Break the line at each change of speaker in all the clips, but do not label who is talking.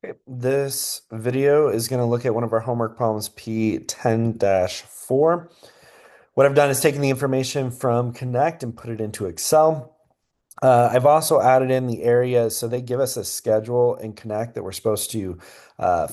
Okay, this video is going to look at one of our homework problems, P10-4. What I've done is taken the information from Connect and put it into Excel. I've also added in the areas, so they give us a schedule in Connect that we're supposed to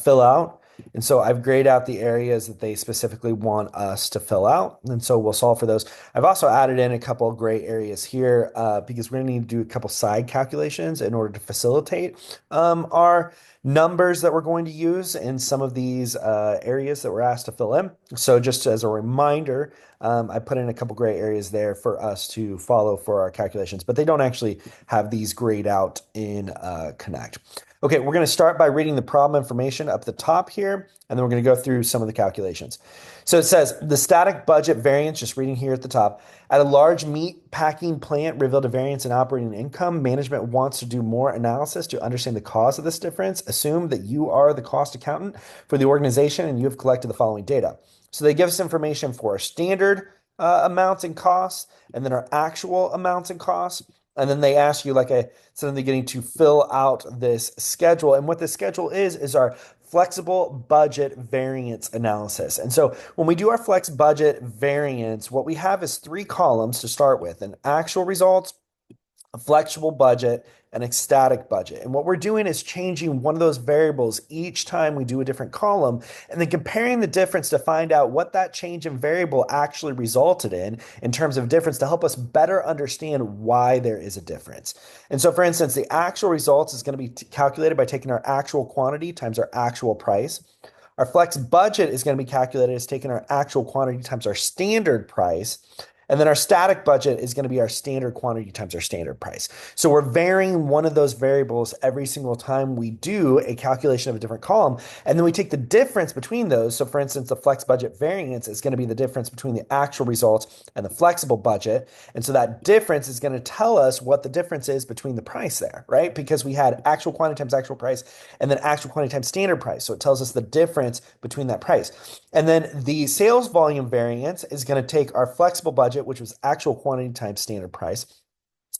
fill out. And so I've grayed out the areas that they specifically want us to fill out. And so we'll solve for those. I've also added in a couple of gray areas here because we're going to need to do a couple side calculations in order to facilitate our numbers that we're going to use in some of these areas that we're asked to fill in. So just as a reminder, I put in a couple gray areas there for us to follow for our calculations, but they don't actually have these grayed out in Connect. Okay, we're going to start by reading the problem information up the top here, and then we're going to go through some of the calculations. So it says the static budget variance, just reading here at the top, at a large meat packing plant revealed a variance in operating income. Management wants to do more analysis to understand the cause of this difference. Assume that you are the cost accountant for the organization and you have collected the following data. So they give us information for our standard amounts and costs, and then our actual amounts and costs. And then they ask you, like I said in the beginning, to fill out this schedule. And what this schedule is our flexible budget variance analysis. And so when we do our flex budget variance, what we have is three columns to start with: an actual results, a flexible budget, and a static budget. And what we're doing is changing one of those variables each time we do a different column, and then comparing the difference to find out what that change in variable actually resulted in terms of difference, to help us better understand why there is a difference. And so, for instance, the actual results is going to be calculated by taking our actual quantity times our actual price. Our flex budget is going to be calculated as taking our actual quantity times our standard price. And then our static budget is going to be our standard quantity times our standard price. So we're varying one of those variables every single time we do a calculation of a different column. And then we take the difference between those. So for instance, the flex budget variance is going to be the difference between the actual results and the flexible budget. And so that difference is going to tell us what the difference is between the price there, right? Because we had actual quantity times actual price and then actual quantity times standard price. So it tells us the difference between that price. And then the sales volume variance is going to take our flexible budget, which was actual quantity times standard price,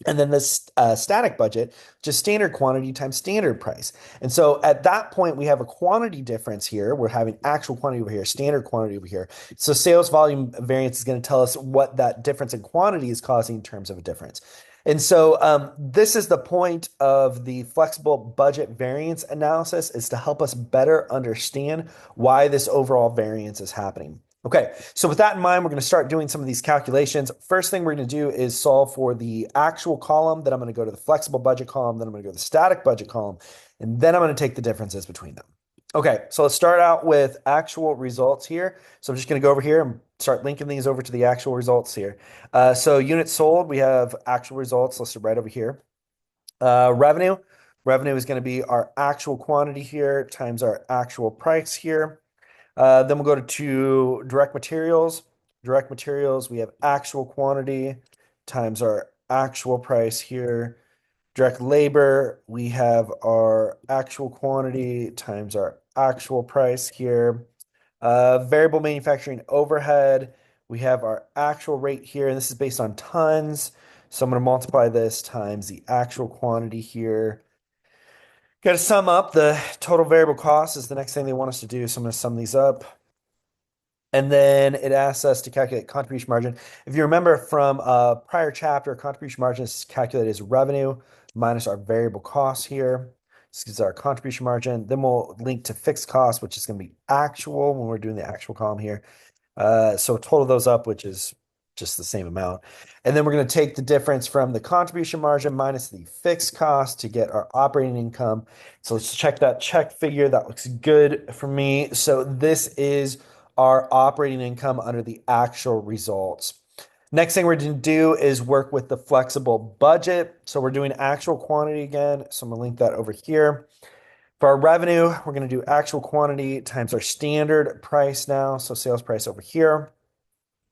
and then this static budget, just standard quantity times standard price. And so at that point, we have a quantity difference here. We're having actual quantity over here, standard quantity over here. So sales volume variance is going to tell us what that difference in quantity is causing in terms of a difference. And so this is the point of the flexible budget variance analysis, is to help us better understand why this overall variance is happening. Okay, so with that in mind, we're going to start doing some of these calculations. First thing we're going to do is solve for the actual column, then I'm going to go to the flexible budget column, then I'm going to go to the static budget column, and then I'm going to take the differences between them. Okay, so let's start out with actual results here. So I'm just going to go over here and start linking these over to the actual results here. So units sold, we have actual results listed right over here. Revenue is going to be our actual quantity here times our actual price here. Then we'll go to direct materials. Direct materials, we have actual quantity times our actual price here. Direct labor, we have our actual quantity times our actual price here. Variable manufacturing overhead, we have our actual rate here, and this is based on tons. So I'm going to multiply this times the actual quantity here. Got to sum up the total variable cost is the next thing they want us to do. So I'm going to sum these up. And then it asks us to calculate contribution margin. If you remember from a prior chapter, contribution margin is calculated as revenue minus our variable costs here. This is our contribution margin. Then we'll link to fixed costs, which is going to be actual when we're doing the actual column here. So total those up, which is just the same amount. And then we're going to take the difference from the contribution margin minus the fixed cost to get our operating income. So let's check that check figure. That looks good for me. So this is our operating income under the actual results. Next thing we're going to do is work with the flexible budget. So we're doing actual quantity again. So I'm going to link that over here. For our revenue, we're going to do actual quantity times our standard price now. So sales price over here.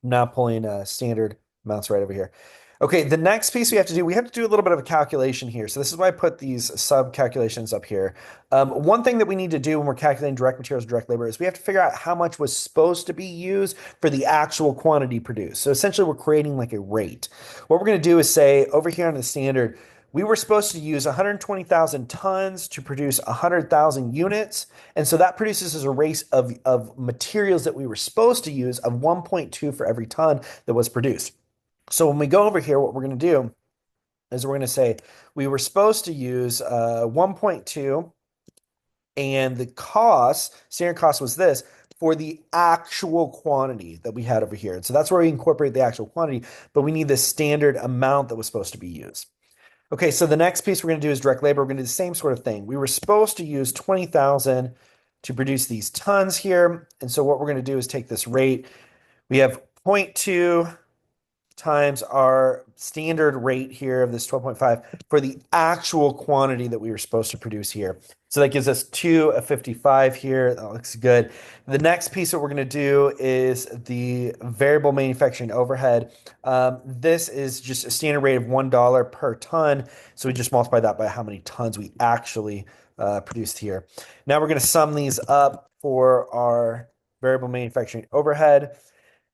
Now pulling standard amounts right over here. Okay, the next piece we have to do a little bit of a calculation here. So this is why I put these sub calculations up here. One thing that we need to do when we're calculating direct materials, direct labor, is we have to figure out how much was supposed to be used for the actual quantity produced. So essentially we're creating like a rate. What we're going to do is say over here on the standard, We were supposed to use 120,000 tons to produce 100,000 units. And so that produces as a rate of materials that we were supposed to use of 1.2 for every ton that was produced. So when we go over here, what we're going to do is we're going to say we were supposed to use 1.2, and the cost, standard cost was this for the actual quantity that we had over here. And so that's where we incorporate the actual quantity, but we need the standard amount that was supposed to be used. Okay, so the next piece we're going to do is direct labor. We're going to do the same sort of thing. We were supposed to use 20,000 to produce these tons here. And so what we're going to do is take this rate. We have zero point 0.2 times our standard rate here of this 12.5 for the actual quantity that we were supposed to produce here. So that gives us 2 of 55 here. That looks good. The next piece that we're going to do is the variable manufacturing overhead. This is just a standard rate of $1 per ton. So we just multiply that by how many tons we actually produced here. Now we're going to sum these up for our variable manufacturing overhead.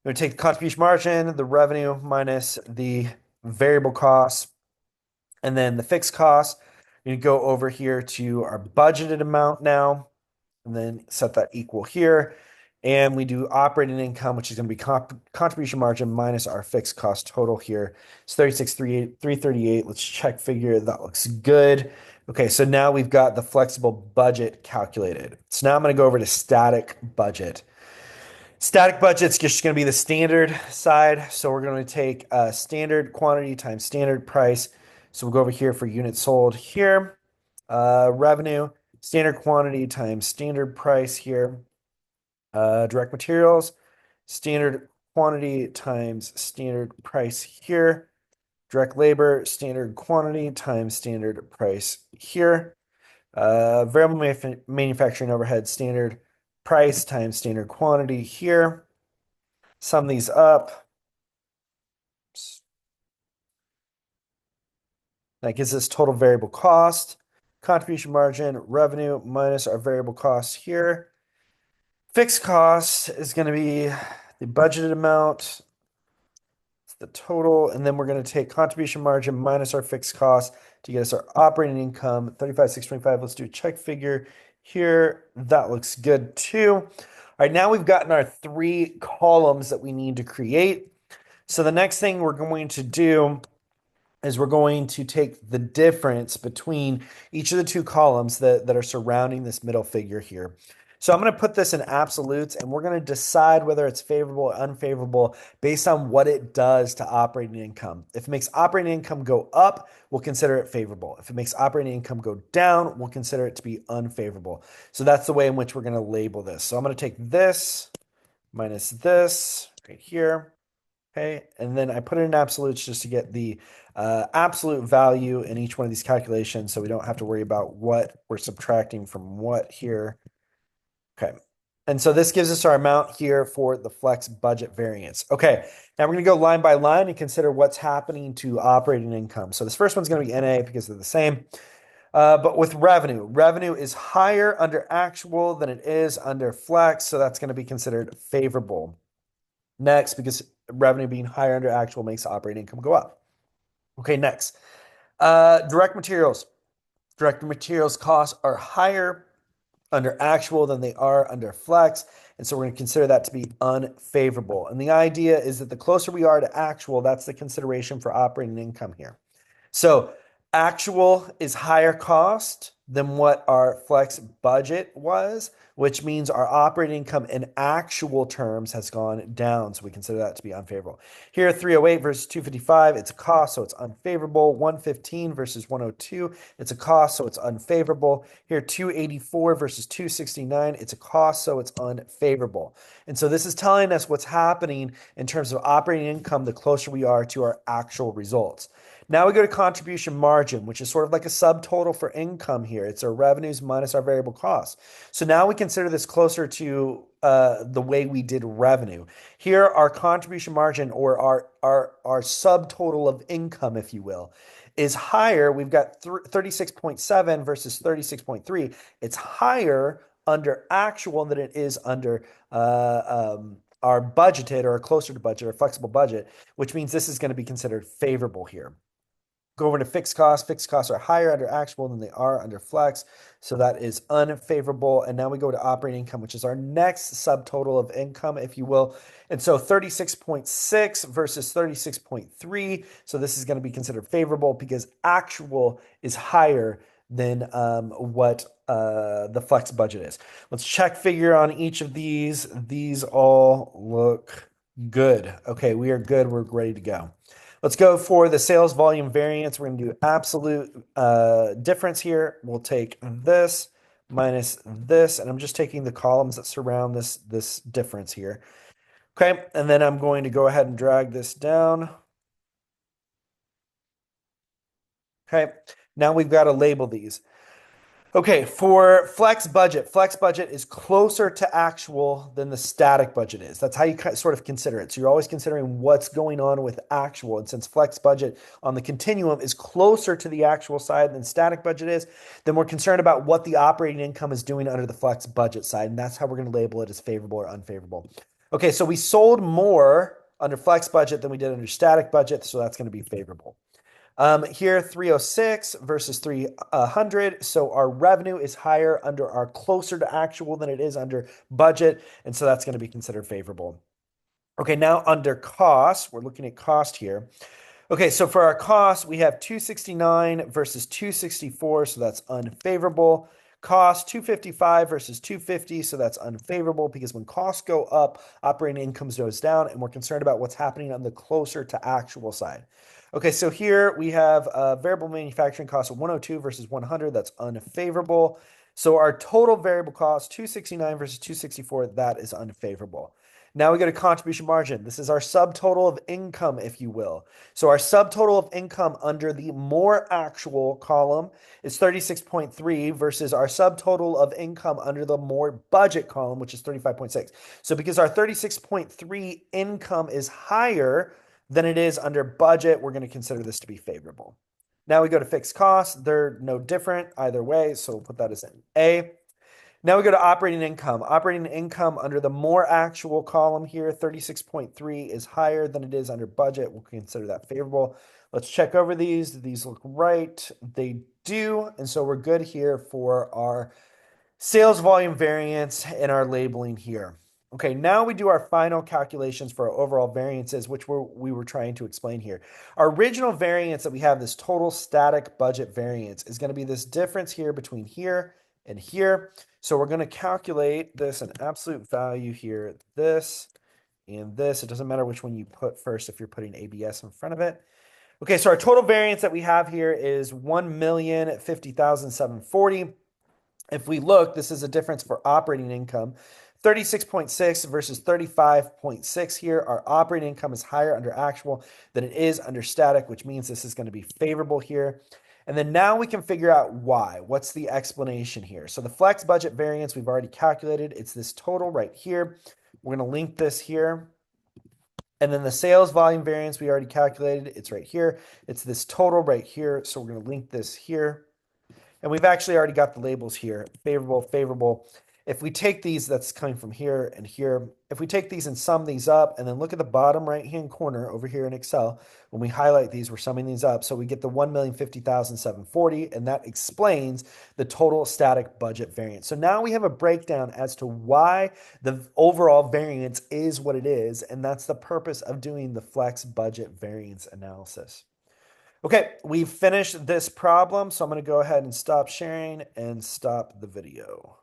We're going to take the contribution margin, the revenue minus the variable costs, and then the fixed costs. We're going to go over here to our budgeted amount now, and then set that equal here. And we do operating income, which is going to be contribution margin minus our fixed cost total here. It's 36,338. Let's check figure. That looks good. Okay, so now we've got the flexible budget calculated. So now I'm going to go over to static budget. Static budget's just going to be the standard side. So we're going to take standard quantity times standard price. So we'll go over here for units sold here. Revenue, standard quantity times standard price here. Direct materials, standard quantity times standard price here. Direct labor, standard quantity times standard price here. Variable manufacturing overhead, standard price times standard quantity here. Sum these up. That gives us total variable cost, contribution margin, revenue minus our variable costs here. Fixed cost is going to be the budgeted amount, the total, and then we're going to take contribution margin minus our fixed cost to get us our operating income, 35,625. Let's do a check figure here. That looks good too. All right, now we've gotten our 3 columns that we need to create. So the next thing we're going to do is we're going to take the difference between each of the 2 columns that are surrounding this middle figure here. So I'm going to put this in absolutes, and we're going to decide whether it's favorable or unfavorable based on what it does to operating income. If it makes operating income go up, we'll consider it favorable. If it makes operating income go down, we'll consider it to be unfavorable. So that's the way in which we're going to label this. So I'm going to take this minus this right here. Okay, and then I put it in absolutes just to get the absolute value in each one of these calculations so we don't have to worry about what we're subtracting from what here. Okay, and so this gives us our amount here for the flex budget variance. Okay, now we're going to go line by line and consider what's happening to operating income. So this first one's going to be NA because they're the same. But with revenue, revenue is higher under actual than it is under flex, so that's going to be considered favorable. Next, because revenue being higher under actual makes operating income go up. Okay, next. Direct materials. Direct materials costs are higher under actual than they are under flex. And so we're going to consider that to be unfavorable. And the idea is that the closer we are to actual, that's the consideration for operating income here. So actual is higher cost than what our flex budget was, which means our operating income in actual terms has gone down. So we consider that to be unfavorable. Here, 308 versus 255, it's a cost, so it's unfavorable. 115 versus 102, it's a cost, so it's unfavorable. Here, 284 versus 269, it's a cost, so it's unfavorable. And so this is telling us what's happening in terms of operating income the closer we are to our actual results. Now we go to contribution margin, which is sort of like a subtotal for income here. It's our revenues minus our variable costs. So now we consider this closer to the way we did revenue. Here, our contribution margin, or our subtotal of income, if you will, is higher. We've got 36.7 versus 36.3. It's higher under actual than it is under our budgeted, or closer to budget, or flexible budget, which means this is going to be considered favorable here. Go over to fixed costs. Fixed costs are higher under actual than they are under flex. So that is unfavorable. And now we go to operating income, which is our next subtotal of income, if you will. And so 36.6 versus 36.3. So this is going to be considered favorable because actual is higher than what the flex budget is. Let's check figure on each of these. These all look good. Okay, we are good. We're ready to go. Let's go for the sales volume variance. We're going to do absolute difference here. We'll take this minus this, and I'm just taking the columns that surround this difference here. Okay, and then I'm going to go ahead and drag this down. Okay, now we've got to label these. Okay, for flex budget is closer to actual than the static budget is. That's how you sort of consider it. So you're always considering what's going on with actual. And since flex budget on the continuum is closer to the actual side than static budget is, then we're concerned about what the operating income is doing under the flex budget side. And that's how we're going to label it as favorable or unfavorable. Okay, so we sold more under flex budget than we did under static budget. So that's going to be favorable. Here, 306 versus 300. So our revenue is higher under our closer to actual than it is under budget. And so that's going to be considered favorable. Okay, now under cost, we're looking at cost here. Okay, so for our cost, we have 269 versus 264. So that's unfavorable. Cost 255 versus 250. So that's unfavorable because when costs go up, operating income goes down. And we're concerned about what's happening on the closer to actual side. Okay, so here we have a variable manufacturing cost of 102 versus 100. That's unfavorable. So our total variable cost, 269 versus 264, that is unfavorable. Now we go to contribution margin. This is our subtotal of income, if you will. So our subtotal of income under the more actual column is 36.3 versus our subtotal of income under the more budget column, which is 35.6. So because our 36.3 income is higher than it is under budget, we're going to consider this to be favorable. Now we go to fixed costs. They're no different either way, so we'll put that as an A. Now we go to operating income. Operating income under the more actual column here, 36.3 is higher than it is under budget. We'll consider that favorable. Let's check over these. Do these look right? They do. And so we're good here for our sales volume variance and our labeling here. Okay, now we do our final calculations for our overall variances, which we were trying to explain here. Our original variance that we have, this total static budget variance, is going to be this difference here between here and here. So we're going to calculate this an absolute value here, this and this. It doesn't matter which one you put first if you're putting ABS in front of it. Okay, so our total variance that we have here is 1,050,740. If we look, this is a difference for operating income. 36.6 versus 35.6 here. Our operating income is higher under actual than it is under static, which means this is going to be favorable here. And then now we can figure out why. What's the explanation here? So the flex budget variance we've already calculated. It's this total right here. We're going to link this here. And then the sales volume variance we already calculated. It's right here. It's this total right here. So we're going to link this here. And we've actually already got the labels here, favorable, favorable. If we take these, that's coming from here and here. If we take these and sum these up and then look at the bottom right-hand corner over here in Excel, when we highlight these, we're summing these up. So we get the 1,050,740, and that explains the total static budget variance. So now we have a breakdown as to why the overall variance is what it is, and that's the purpose of doing the flex budget variance analysis. Okay, we've finished this problem, so I'm going to go ahead and stop sharing and stop the video.